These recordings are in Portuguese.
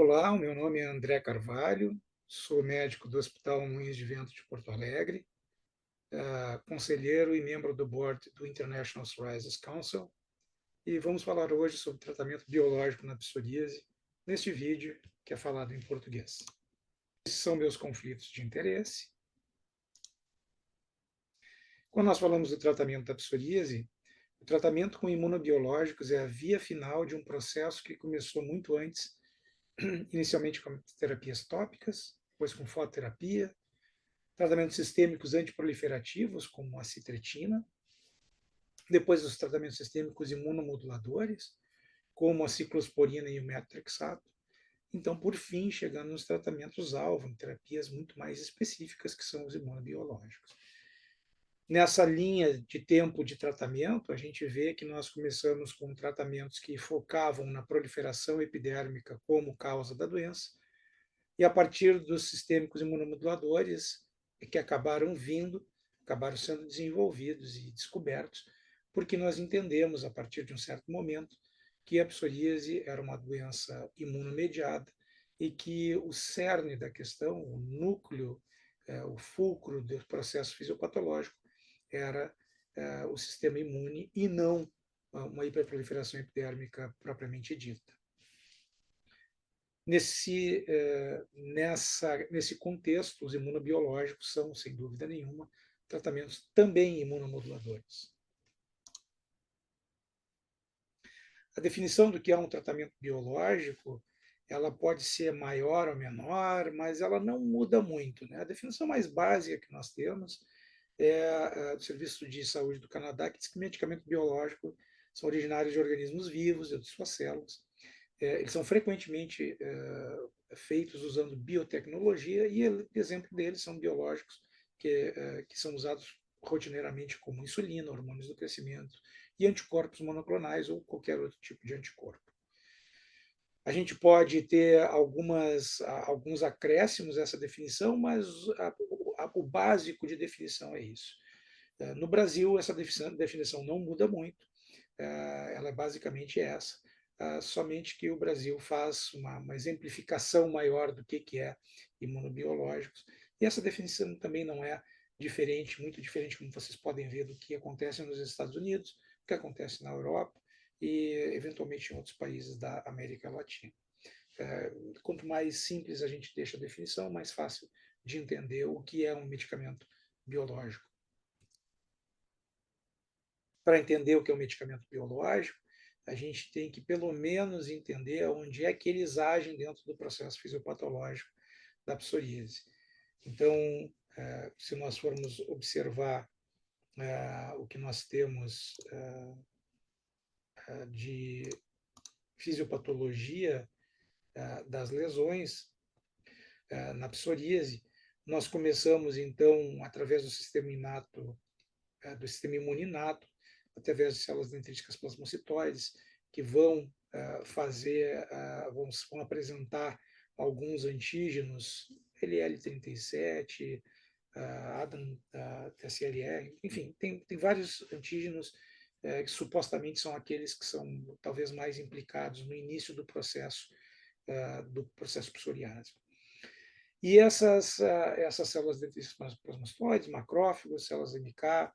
Olá, o meu nome é André Carvalho, sou médico do Hospital Moinhos de Vento de Porto Alegre, conselheiro e membro do board do International Psoriasis Council, e vamos falar hoje sobre tratamento biológico na psoríase, neste vídeo que é falado em português. Esses são meus conflitos de interesse. Quando nós falamos do tratamento da psoríase, o tratamento com imunobiológicos é a via final de um processo que começou muito antes, inicialmente com terapias tópicas, depois com fototerapia, tratamentos sistêmicos antiproliferativos, como a citretina, depois os tratamentos sistêmicos imunomoduladores, como a ciclosporina e o metotrexato. Então, por fim, chegando nos tratamentos-alvo, em terapias muito mais específicas, que são os imunobiológicos. Nessa linha de tempo de tratamento, a gente vê que nós começamos com tratamentos que focavam na proliferação epidérmica como causa da doença, e a partir dos sistêmicos imunomoduladores que acabaram vindo, acabaram sendo desenvolvidos e descobertos, porque nós entendemos, a partir de um certo momento, que a psoríase era uma doença imunomediada e que o cerne da questão, o núcleo, o fulcro do processo fisiopatológico era o sistema imune e não uma hiperproliferação epidérmica propriamente dita. Nesse contexto, os imunobiológicos são, sem dúvida nenhuma, tratamentos também imunomoduladores. A definição do que é um tratamento biológico, ela pode ser maior ou menor, mas ela não muda muito, né? A definição mais básica que nós temos é do Serviço de Saúde do Canadá, que diz que medicamento biológico são originários de organismos vivos e de suas células. Eles são frequentemente feitos usando biotecnologia e exemplo deles são biológicos que são usados rotineiramente como insulina, hormônios do crescimento e anticorpos monoclonais ou qualquer outro tipo de anticorpo. A gente pode ter alguns acréscimos a essa definição, mas o básico de definição é isso. No Brasil, essa definição não muda muito, ela é basicamente essa, somente que o Brasil faz uma exemplificação maior do que é imunobiológicos, e essa definição também não é diferente, muito diferente, como vocês podem ver, do que acontece nos Estados Unidos, o que acontece na Europa e, eventualmente, em outros países da América Latina. Quanto mais simples a gente deixa a definição, mais fácil de entender o que é um medicamento biológico. Para entender o que é um medicamento biológico, a gente tem que, pelo menos, entender onde é que eles agem dentro do processo fisiopatológico da psoríase. Então, se nós formos observar o que nós temos de fisiopatologia das lesões na psoríase, nós começamos, então, através do sistema inato, do sistema imune inato, através de células dendríticas plasmocitoides, que vão vão apresentar alguns antígenos, LL37, ADAM, TSLR, enfim, tem vários antígenos que supostamente são aqueles que são talvez mais implicados no início do processo psoriásico. E essas células dendríticas plasmocitoides, macrófagos, células NK,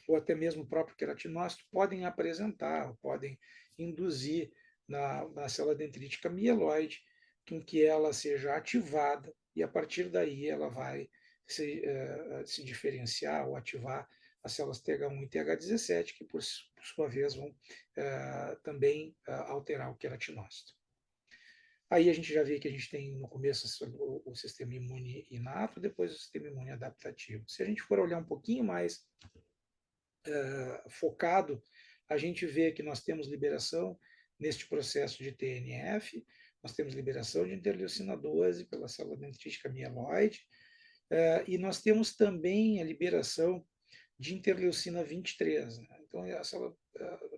ou até mesmo o próprio queratinócito, podem apresentar, podem induzir na célula dendrítica mieloide, com que ela seja ativada, e a partir daí ela vai se diferenciar ou ativar as células TH1 e TH17, que por sua vez vão também alterar o queratinócito. Aí a gente já vê que a gente tem no começo o sistema imune inato, depois o sistema imune adaptativo. Se a gente for olhar um pouquinho mais focado, a gente vê que nós temos liberação neste processo de TNF, nós temos liberação de interleucina 12 pela célula dendrítica mieloide, e nós temos também a liberação de interleucina 23. Né? Então, a célula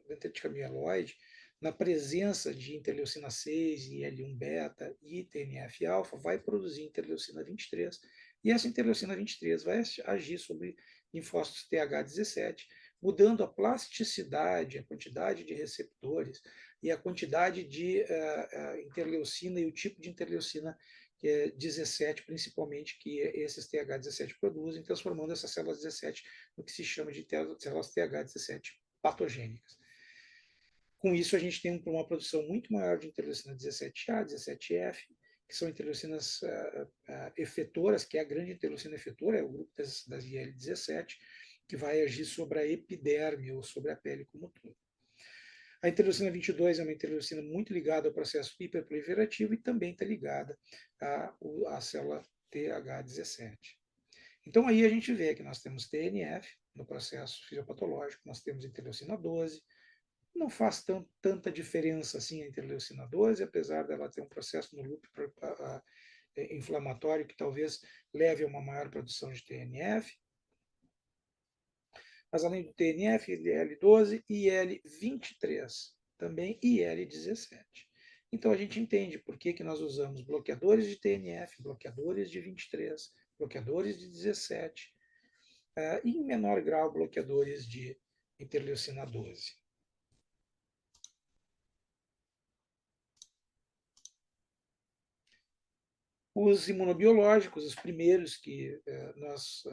dendrítica mieloide, na presença de interleucina 6 e L1-beta e TNF-alfa, vai produzir interleucina 23, e essa interleucina 23 vai agir sobre linfócitos TH17, mudando a plasticidade, a quantidade de receptores, e a quantidade de interleucina e o tipo de interleucina que é 17, principalmente, que esses TH17 produzem, transformando essas células 17 no que se chama de células TH17 patogênicas. Com isso, a gente tem uma produção muito maior de interleucina 17A, 17F, que são interleucinas efetoras, que é a grande interleucina efetora, é o grupo das IL-17, que vai agir sobre a epiderme ou sobre a pele como todo. A interleucina 22 é uma interleucina muito ligada ao processo hiperproliferativo e também está ligada à célula TH17. Então aí a gente vê que nós temos TNF no processo fisiopatológico, nós temos interleucina 12, não faz tanta diferença assim a interleucina 12, apesar dela ter um processo no loop inflamatório que talvez leve a uma maior produção de TNF, mas além do TNF, IL-12 e IL-23, também IL-17. Então a gente entende por que nós usamos bloqueadores de TNF, bloqueadores de 23, bloqueadores de 17, e em menor grau bloqueadores de interleucina 12. Os imunobiológicos, os primeiros que nós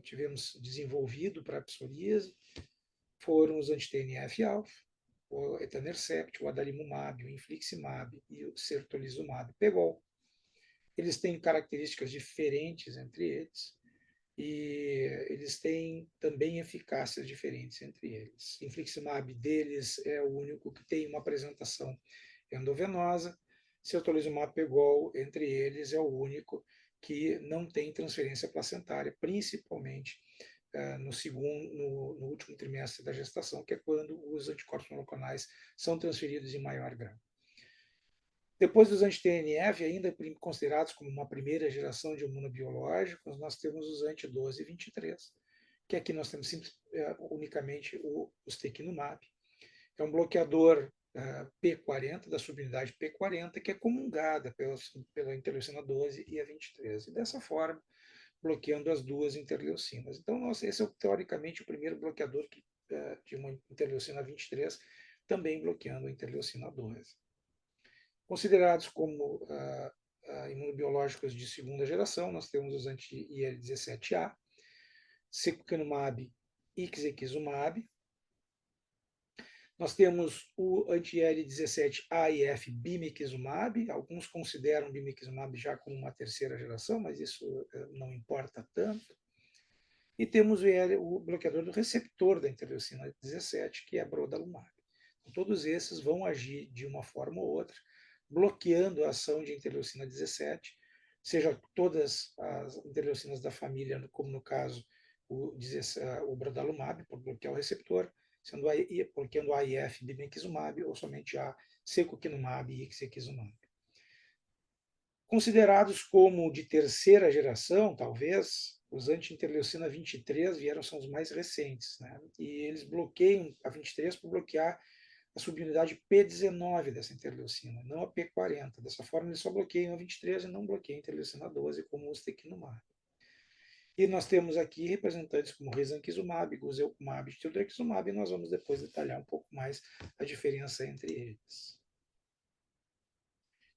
tivemos desenvolvido para a psoríase, foram os anti-TNF-alfa, o etanercept, o adalimumab, o infliximab e o certolizumab pegol. Eles têm características diferentes entre eles e eles têm também eficácias diferentes entre eles. Infliximab deles é o único que tem uma apresentação endovenosa. Certolizumab pegol, entre eles, é o único que não tem transferência placentária, principalmente no último trimestre da gestação, que é quando os anticorpos monoclonais são transferidos em maior grau. Depois dos anti-TNF, ainda considerados como uma primeira geração de imunobiológicos, nós temos os anti-12 e 23, que aqui nós temos unicamente o ustekinumab. É um bloqueador P40, da subunidade P40, que é comungada pela interleucina 12 e a 23. E dessa forma, bloqueando as duas interleucinas. Então, esse é teoricamente o primeiro bloqueador de uma interleucina 23, também bloqueando a interleucina 12. Considerados como imunobiológicos de segunda geração, nós temos os anti-IL-17A, secukinumab e ixekizumab. Nós temos o anti-IL-17A e F bimekizumab. Alguns consideram bimekizumab já como uma terceira geração, mas isso não importa tanto. E temos o bloqueador do receptor da interleucina 17, que é a brodalumab. Então, todos esses vão agir de uma forma ou outra, bloqueando a ação de interleucina 17, seja todas as interleucinas da família, como no caso o brodalumab, por bloquear o receptor, sendo bloqueando a IF bimekizumab, ou somente a secukinumab e ixekizumab. Considerados como de terceira geração, talvez, os anti-interleucina 23 são os mais recentes, né? E eles bloqueiam a 23 por bloquear a subunidade P19 dessa interleucina, não a P40. Dessa forma, eles só bloqueiam a 23 e não bloqueiam a interleucina 12, como o ustekinumab. E nós temos aqui representantes como risankizumab, guselkumab e tildrakizumab, e nós vamos depois detalhar um pouco mais a diferença entre eles.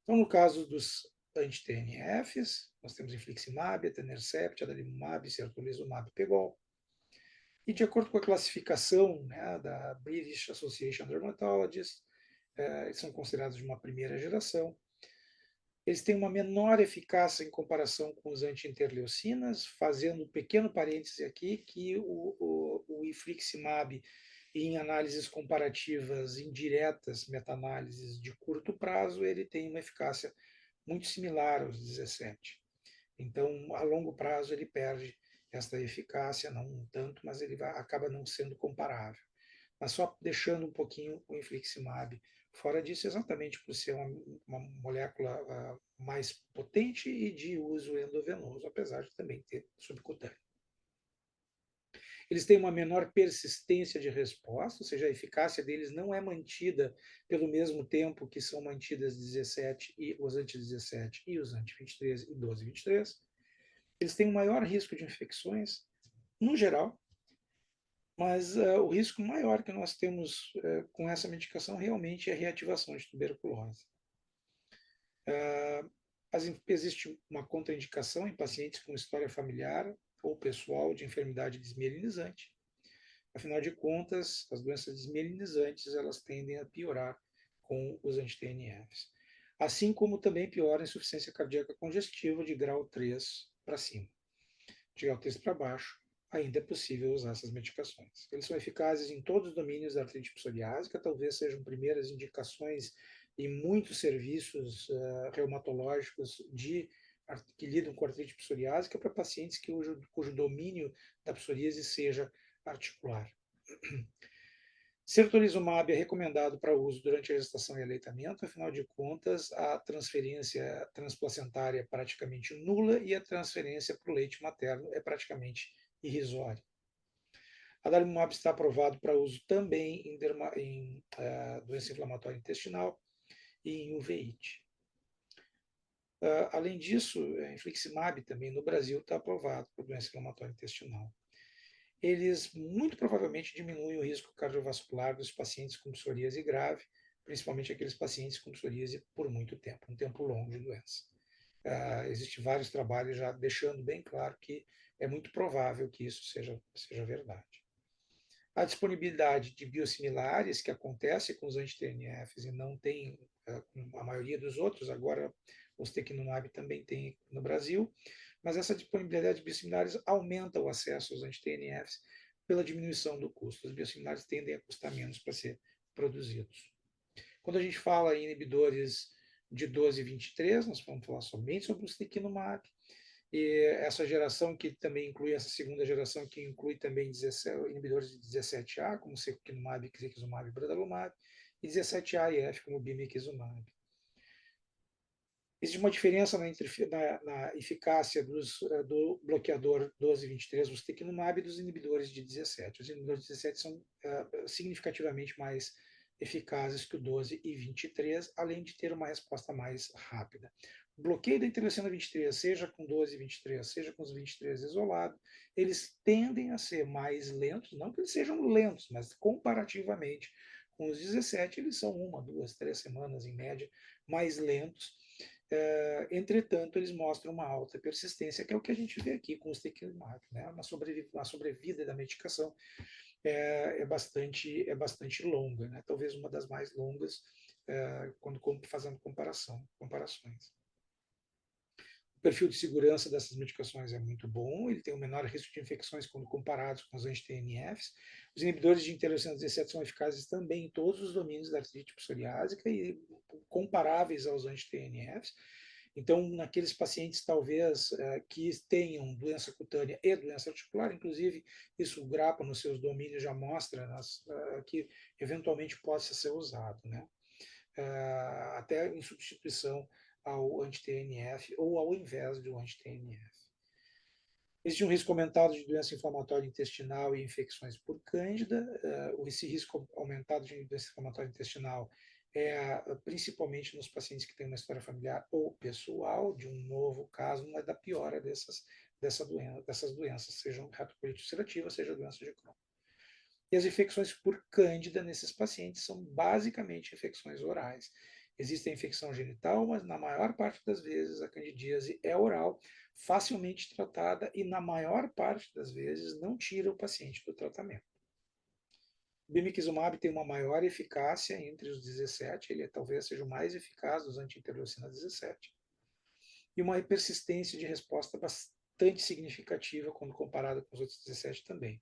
Então, no caso dos anti-TNFs, nós temos infliximab, etanercept, adalimumab, certolizumab pegol. E de acordo com a classificação, né, da British Association of Dermatologists, eles são considerados de uma primeira geração. Eles têm uma menor eficácia em comparação com os anti-interleucinas, fazendo um pequeno parêntese aqui, que o infliximab, em análises comparativas indiretas, meta-análises de curto prazo, ele tem uma eficácia muito similar aos 17. Então, a longo prazo, ele perde esta eficácia, não tanto, mas ele acaba não sendo comparável. Mas só deixando um pouquinho o infliximab fora disso, exatamente por ser uma molécula mais potente e de uso endovenoso, apesar de também ter subcutâneo. Eles têm uma menor persistência de resposta, ou seja, a eficácia deles não é mantida pelo mesmo tempo que são mantidas 17 e os anti-17 e os anti-23 e 12-23. Eles têm um maior risco de infecções, no geral, Mas o risco maior que nós temos com essa medicação realmente é a reativação de tuberculose. Existe uma contraindicação em pacientes com história familiar ou pessoal de enfermidade desmielinizante. Afinal de contas, as doenças desmielinizantes elas tendem a piorar com os anti-TNFs. Assim como também piora a insuficiência cardíaca congestiva de grau 3 para cima. De grau 3 para baixo, ainda é possível usar essas medicações. Eles são eficazes em todos os domínios da artrite psoriásica, talvez sejam primeiras indicações em muitos serviços reumatológicos que lidam com artrite psoriásica para pacientes cujo domínio da psoríase seja articular. Certolizumab é recomendado para uso durante a gestação e aleitamento, afinal de contas, a transferência transplacentária é praticamente nula e a transferência para o leite materno é praticamente irrisória. Adalimumab está aprovado para uso também em doença inflamatória intestinal e em uveíte. Além disso, infliximab também no Brasil está aprovado para doença inflamatória intestinal. Eles muito provavelmente diminuem o risco cardiovascular dos pacientes com psoríase grave, principalmente aqueles pacientes com psoríase por muito tempo, um tempo longo de doença. Existem vários trabalhos já deixando bem claro que é muito provável que isso seja verdade. A disponibilidade de biosimilares que acontece com os anti-TNFs e não tem com a maioria dos outros, agora os Ustekinumab também tem no Brasil, mas essa disponibilidade de biosimilares aumenta o acesso aos anti-TNFs pela diminuição do custo. Os biosimilares tendem a custar menos para ser produzidos. Quando a gente fala em inibidores de 12 e 23, nós vamos falar somente sobre o Ustekinumab, e essa geração que também inclui, essa segunda geração que inclui também 17, inibidores de 17A, como secukinumab, ixekizumab e brodalumab, e 17A e F, como bimekizumab. Existe uma diferença na eficácia do bloqueador 12 e 23, o ustekinumab, e dos inibidores de 17. Os inibidores de 17 são significativamente mais eficazes que o 12 e 23, além de ter uma resposta mais rápida. O bloqueio da interleucina 23, seja com 12 e 23, seja com os 23 isolado, eles tendem a ser mais lentos, não que eles sejam lentos, mas comparativamente com os 17, eles são 1, 2, 3 semanas em média mais lentos. Entretanto, eles mostram uma alta persistência, que é o que a gente vê aqui com o ustekinumab, né? Uma sobrevida da medicação é bastante longa, né? Talvez uma das mais longas quando fazendo comparações. O perfil de segurança dessas medicações é muito bom, ele tem um menor risco de infecções quando comparados com os anti-TNFs. Os inibidores de interleucina 17 são eficazes também em todos os domínios da artrite psoriásica e comparáveis aos anti-TNFs. Então, naqueles pacientes, talvez, que tenham doença cutânea e doença articular, inclusive, isso o grapa nos seus domínios já mostra que eventualmente possa ser usado, né? Até em substituição ao anti-TNF ou ao invés do anti-TNF. Existe um risco aumentado de doença inflamatória intestinal e infecções por cândida. Esse risco aumentado de doença inflamatória intestinal é principalmente nos pacientes que têm uma história familiar ou pessoal de um novo caso, não é da piora dessas doenças, sejam hepatocolite ulcerativa, seja doença de Crohn. E as infecções por cândida nesses pacientes são basicamente infecções orais. Existe a infecção genital, mas na maior parte das vezes a candidíase é oral, facilmente tratada e na maior parte das vezes não tira o paciente do tratamento. O bimekizumab tem uma maior eficácia entre os 17, ele talvez seja o mais eficaz dos anti-interleucina 17, e uma persistência de resposta bastante significativa quando comparado com os outros 17 também.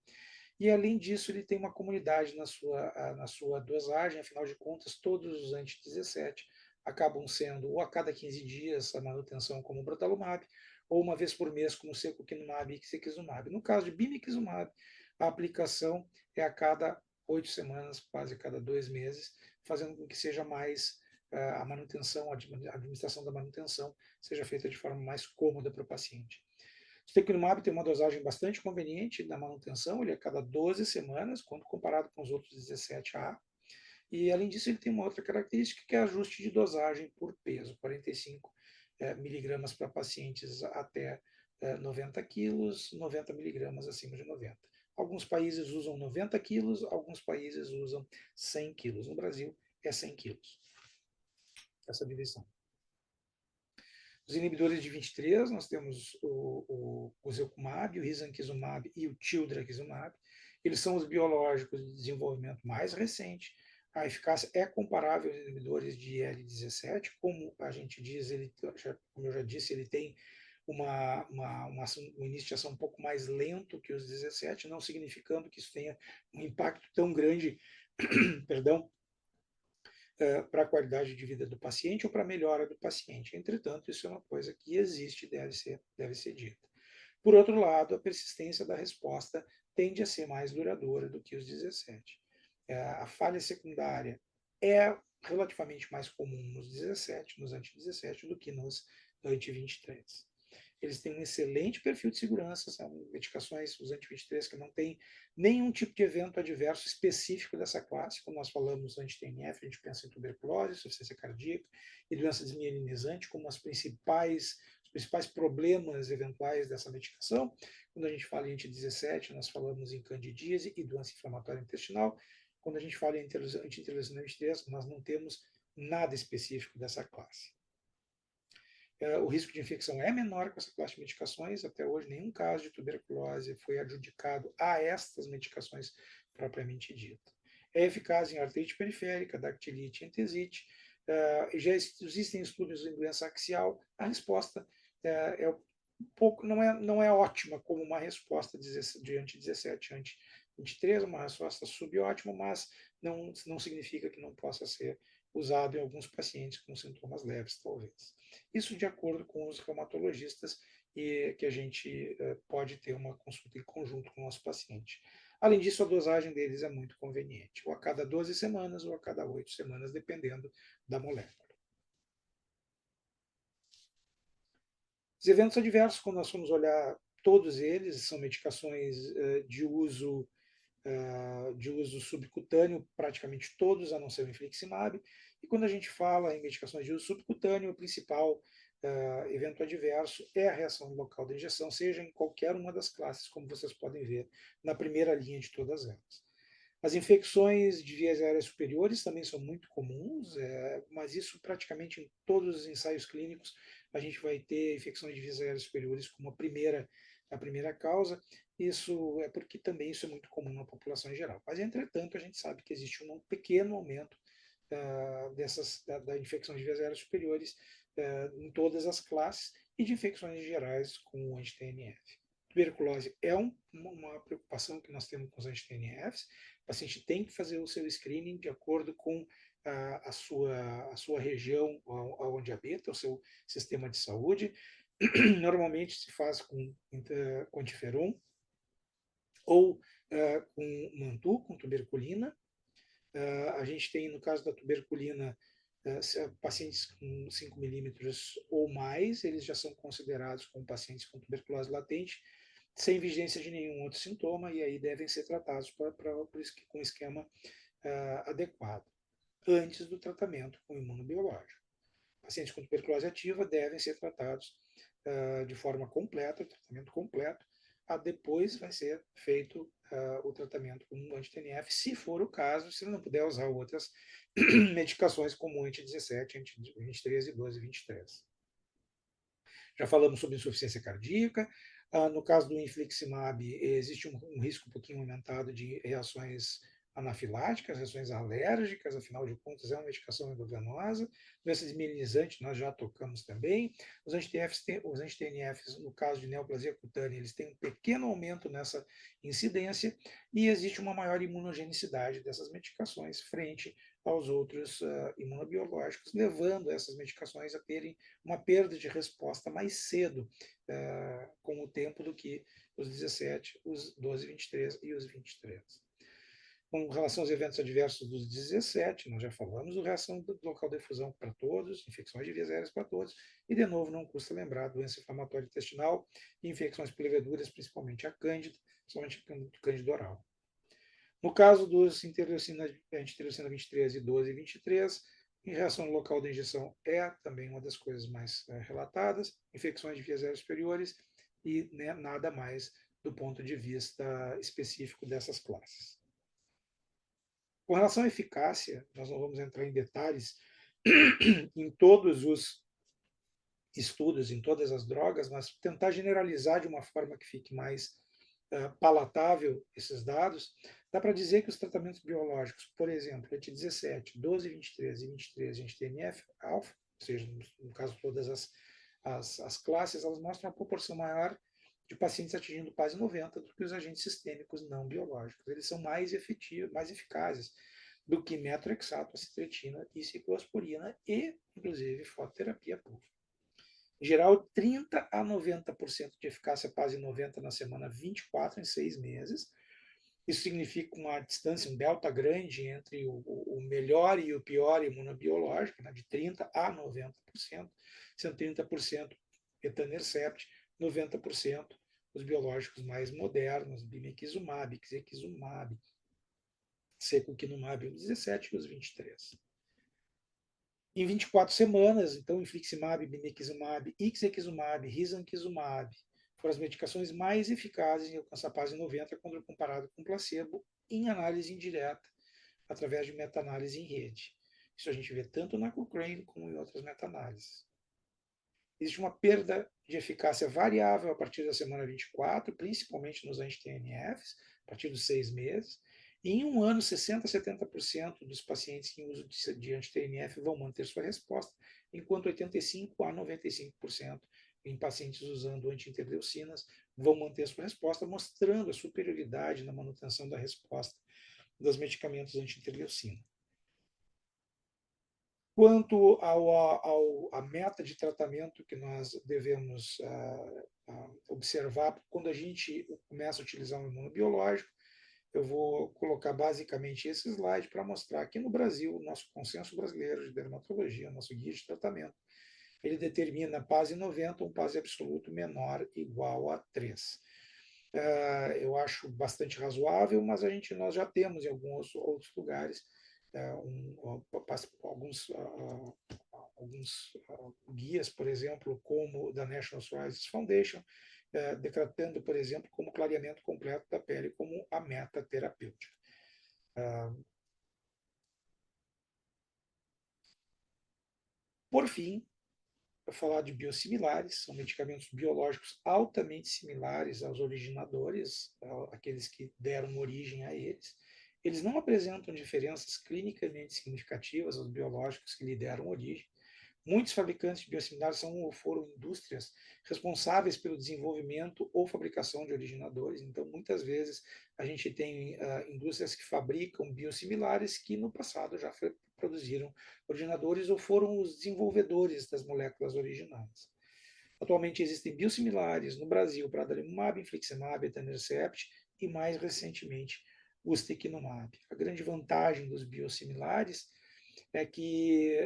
E, além disso, ele tem uma comunidade na sua dosagem, afinal de contas, todos os anti-17 acabam sendo ou a cada 15 dias a manutenção como o brotalumab, ou uma vez por mês como o secukinumab e ixekizumab. No caso de bimekizumab, a aplicação é a cada 8 semanas, quase a cada 2 meses, fazendo com que seja mais a manutenção, a administração da manutenção seja feita de forma mais cômoda para o paciente. O secukinumab tem uma dosagem bastante conveniente na manutenção, ele é a cada 12 semanas, quando comparado com os outros 17A. E, além disso, ele tem uma outra característica, que é ajuste de dosagem por peso, 45 miligramas para pacientes até 90 quilos, 90 miligramas acima de 90. Alguns países usam 90 quilos, alguns países usam 100 quilos. No Brasil, é 100 quilos, essa divisão. Os inibidores de 23, nós temos o Guselkumab, o Risankizumab e o Tildrakizumab. Eles são os biológicos de desenvolvimento mais recente. A eficácia é comparável aos inibidores de IL-17, como a gente diz, ele, como eu já disse, ele tem um início de ação um pouco mais lento que os 17, não significando que isso tenha um impacto tão grande, perdão, para a qualidade de vida do paciente ou para a melhora do paciente. Entretanto, isso é uma coisa que existe e deve ser dita. Por outro lado, a persistência da resposta tende a ser mais duradoura do que os 17. A falha secundária é relativamente mais comum nos 17, nos anti-17, do que nos anti-23. Eles têm um excelente perfil de segurança, são medicações, os anti-23, que não têm nenhum tipo de evento adverso específico dessa classe. Quando nós falamos anti-TNF, a gente pensa em tuberculose, insuficiência cardíaca e doença desmielinizante como os principais problemas eventuais dessa medicação. Quando a gente fala em anti-17, nós falamos em candidíase e doença inflamatória intestinal. Quando a gente fala em anti-interleucina 23, nós não temos nada específico dessa classe. O risco de infecção é menor com essa classe de medicações. Até hoje, nenhum caso de tuberculose foi adjudicado a estas medicações propriamente dita. É eficaz em artrite periférica, dactilite e entesite. Já existem estudos em doença axial. A resposta é um pouco, não é ótima como uma resposta de anti-17, anti-23, uma resposta subótima, mas não significa que não possa ser usado em alguns pacientes com sintomas leves, talvez. Isso de acordo com os reumatologistas e que a gente pode ter uma consulta em conjunto com o nosso paciente. Além disso, a dosagem deles é muito conveniente, ou a cada 12 semanas ou a cada 8 semanas, dependendo da molécula. Os eventos adversos, quando nós formos olhar todos eles, são medicações de uso subcutâneo, praticamente todos, a não ser o infliximab. E quando a gente fala em medicações de uso subcutâneo, o principal evento adverso é a reação local da injeção, seja em qualquer uma das classes, como vocês podem ver na primeira linha de todas elas. As infecções de vias aéreas superiores também são muito comuns, mas isso praticamente em todos os ensaios clínicos a gente vai ter infecções de vias aéreas superiores como a primeira causa. Isso é porque também isso é muito comum na população em geral. Mas, entretanto, a gente sabe que existe um pequeno aumento da infecção de vias aéreas superiores em todas as classes e de infecções gerais com o anti-TNF. Tuberculose é uma preocupação que nós temos com os anti-TNFs. O paciente tem que fazer o seu screening de acordo com a sua região onde habita, o seu sistema de saúde. Normalmente se faz com quantiferon ou com mantu, com tuberculina. A gente tem, no caso da tuberculina, pacientes com 5 milímetros ou mais, eles já são considerados como pacientes com tuberculose latente, sem vigência de nenhum outro sintoma, e aí devem ser tratados com esquema adequado, antes do tratamento com imunobiológico. Pacientes com tuberculose ativa devem ser tratados de forma completa, tratamento completo. Depois vai ser feito o tratamento com anti-TNF, se for o caso, se não puder usar outras medicações como anti-17, anti-23 e 12-23. Já falamos sobre insuficiência cardíaca. No caso do infliximab, existe um risco um pouquinho aumentado de reações anafiláticas, reações alérgicas, afinal de contas é uma medicação endovenosa. Doença desmielinizante nós já tocamos também. Os anti-TNFs, no caso de neoplasia cutânea, eles têm um pequeno aumento nessa incidência e existe uma maior imunogenicidade dessas medicações frente aos outros imunobiológicos, levando essas medicações a terem uma perda de resposta mais cedo com o tempo do que os 17, os 12, 23 e os 23. Com relação aos eventos adversos dos 17, nós já falamos, o reação do local de efusão para todos, infecções de vias aéreas para todos, e de novo não custa lembrar, doença inflamatória intestinal e infecções por leveduras, principalmente a cândida, somente cândida oral. No caso dos anti-interleucina 23 e 12 e 23, em reação local da injeção é também uma das coisas mais relatadas, infecções de vias aéreas superiores e nada mais do ponto de vista específico dessas classes. Com relação à eficácia, nós não vamos entrar em detalhes em todos os estudos, em todas as drogas, mas tentar generalizar de uma forma que fique mais palatável esses dados, dá para dizer que os tratamentos biológicos, por exemplo, ET17, 12, 23 e 23 anti-TNF-alfa, ou seja, no caso todas as classes, elas mostram uma proporção maior de pacientes atingindo PASI 90 do que os agentes sistêmicos não biológicos. Eles são mais efetivos, mais eficazes do que metrexato, acitretina e ciclosporina e, inclusive, fototerapia pública. Em geral, 30 a 90% de eficácia PASI 90 na semana 24 em 6 meses. Isso significa uma distância, um delta grande entre o melhor e o pior imunobiológico, né, de 30 a 90%, sendo 30% etanercept, 90% os biológicos mais modernos, bimekizumab, ixekizumab, secukinumab, os 17 e os 23. Em 24 semanas, então, infliximab, bimekizumab, ixekizumab, risankizumab foram as medicações mais eficazes em alcançar PASI 90 quando comparado com placebo em análise indireta, através de meta-análise em rede. Isso a gente vê tanto na Cochrane como em outras meta-análises. Existe uma perda de eficácia variável a partir da semana 24, principalmente nos anti-TNFs, a partir dos 6 meses. E em um ano, 60% a 70% dos pacientes em uso de anti-TNF vão manter sua resposta, enquanto 85% a 95% em pacientes usando anti-interleucinas vão manter sua resposta, mostrando a superioridade na manutenção da resposta dos medicamentos anti-interleucina. Quanto à meta de tratamento que nós devemos observar quando a gente começa a utilizar um imunobiológico, eu vou colocar basicamente esse slide para mostrar que no Brasil, o nosso consenso brasileiro de dermatologia, nosso guia de tratamento, ele determina PASI 90, um PASI absoluto menor igual a 3. Eu acho bastante razoável, mas nós já temos em alguns outros lugares alguns guias, por exemplo, como o da National Psoriasis Foundation, decretando, por exemplo, como clareamento completo da pele como a meta terapêutica. Por fim, para falar de biosimilares, são medicamentos biológicos altamente similares aos originadores, aqueles que deram origem a eles. Eles não apresentam diferenças clinicamente significativas aos biológicos que lhe deram origem. Muitos fabricantes de biosimilares são ou foram indústrias responsáveis pelo desenvolvimento ou fabricação de originadores. Então, muitas vezes, a gente tem indústrias que fabricam biosimilares que no passado já produziram originadores ou foram os desenvolvedores das moléculas originais. Atualmente existem biosimilares no Brasil para adalimumab, infliximab, etanercept e, mais recentemente, o ustekinumab. A grande vantagem dos biosimilares é que,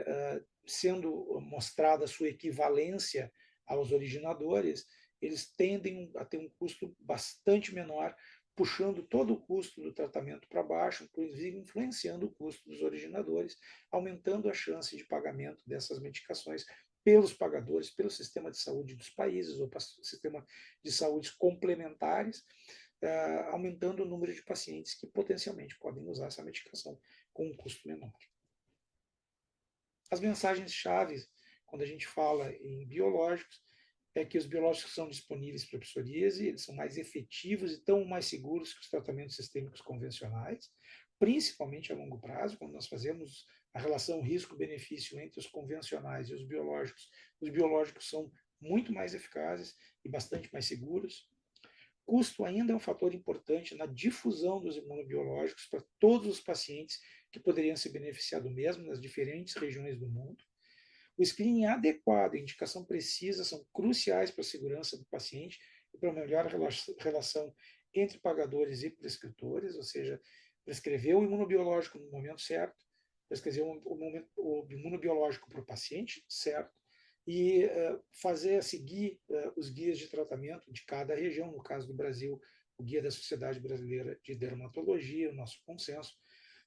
sendo mostrada a sua equivalência aos originadores, eles tendem a ter um custo bastante menor, puxando todo o custo do tratamento para baixo, inclusive influenciando o custo dos originadores, aumentando a chance de pagamento dessas medicações pelos pagadores, pelo sistema de saúde dos países ou sistema de saúde complementares, aumentando o número de pacientes que potencialmente podem usar essa medicação com um custo menor. As mensagens-chave, quando a gente fala em biológicos, é que os biológicos são disponíveis para psoríase, eles são mais efetivos e tão mais seguros que os tratamentos sistêmicos convencionais, principalmente a longo prazo, quando nós fazemos a relação risco-benefício entre os convencionais e os biológicos são muito mais eficazes e bastante mais seguros. Custo ainda é um fator importante na difusão dos imunobiológicos para todos os pacientes que poderiam se beneficiar do mesmo nas diferentes regiões do mundo. O screening adequado e a indicação precisa são cruciais para a segurança do paciente e para a melhor relação entre pagadores e prescritores, ou seja, prescrever o imunobiológico no momento certo, prescrever o imunobiológico para o paciente certo e seguir os guias de tratamento de cada região, no caso do Brasil, o guia da Sociedade Brasileira de Dermatologia, o nosso consenso,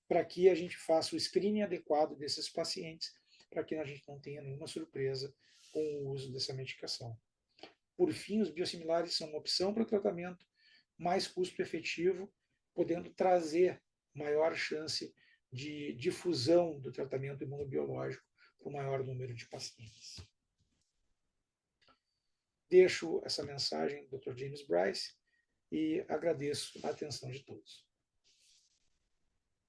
para que a gente faça o screening adequado desses pacientes, para que a gente não tenha nenhuma surpresa com o uso dessa medicação. Por fim, os biosimilares são uma opção para o tratamento mais custo efetivo, podendo trazer maior chance de difusão do tratamento imunobiológico para o maior número de pacientes. Deixo essa mensagem do Dr. James Bryce e agradeço a atenção de todos.